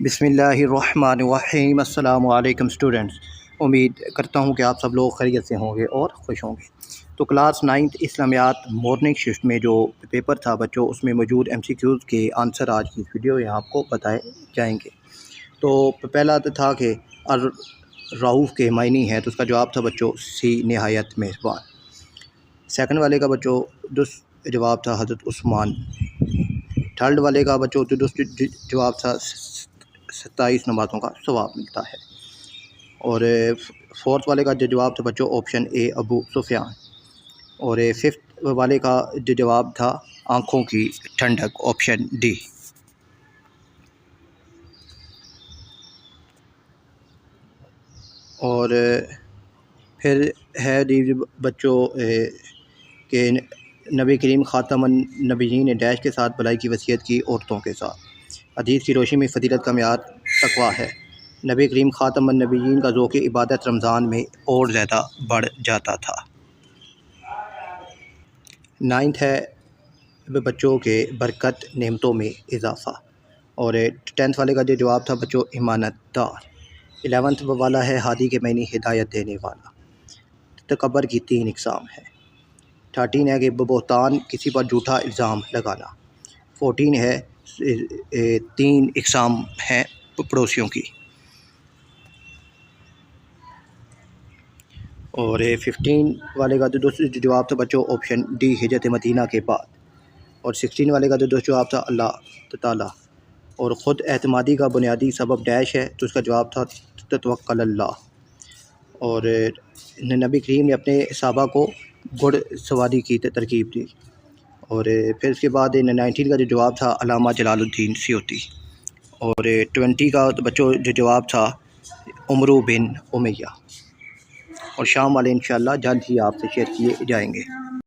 بسم اللہ الرحمن الرحیم۔ السلام علیکم اسٹوڈنٹس، امید کرتا ہوں کہ آپ سب لوگ خیریت سے ہوں گے اور خوش ہوں گے۔ تو کلاس 9 اسلامیات مارننگ شفٹ میں جو پیپر تھا بچوں، اس میں موجود MCQs کے آنسر آج کی ویڈیو یہاں آپ کو بتائے جائیں گے۔ تو پہلا تو تھا کہ الرؤوف کے معنی ہے، تو اس کا جواب تھا بچوں سی نہایت میزبان۔ سیکنڈ والے کا بچوں درست جواب تھا حضرت عثمان۔ تھرڈ والے کا بچوں درست جواب تھا 27 نمازوں کا ثواب ملتا ہے۔ اور فورتھ والے کا جو جواب تھا بچوں آپشن اے ابو سفیان۔ اور ففتھ والے کا جو جواب تھا آنکھوں کی ٹھنڈک، آپشن ڈی۔ اور پھر ہے بچوں کہ نبی کریم خاتم النبیین نے ڈیش کے ساتھ بھلائی کی وصیت کی عورتوں کے ساتھ۔ حدیث کی روشنی میں فضیلت کا معیار تقویٰ ہے۔ نبی کریم خاتم النبیین کا ذوق عبادت رمضان میں اور زیادہ بڑھ جاتا تھا۔ 9 ہے بچوں کے برکت نعمتوں میں اضافہ۔ اور 10 والے کا جو جواب تھا بچوں امانت دار۔ 11 والا ہے ہادی کے معنی ہدایت دینے والا۔ تکبر کی 3 اقسام ہے۔ 13 ہے کہ بہتان کسی پر جھوٹا الزام لگانا۔ 14 ہے 3 اقسام ہیں پڑوسیوں کی۔ اور 15 والے کا جو جواب تھا بچوں آپشن ڈی ہجرت مدینہ کے بعد۔ اور 16 والے کا جو جواب تھا اللہ تعالیٰ۔ اور خود اعتمادی کا بنیادی سبب ڈیش ہے، تو اس کا جواب تھا توکل اللہ۔ اور نبی کریم نے اپنے صحابہ کو گھڑ سواری کی ترغیب دی۔ اور پھر اس کے بعد 19 کا جو جواب تھا علامہ جلال الدین سیوطی۔ اور 20 کا بچوں جو جواب تھا عمرو بن امیہ۔ اور شام والے انشاءاللہ جلد ہی آپ سے شیئر کیے جائیں گے۔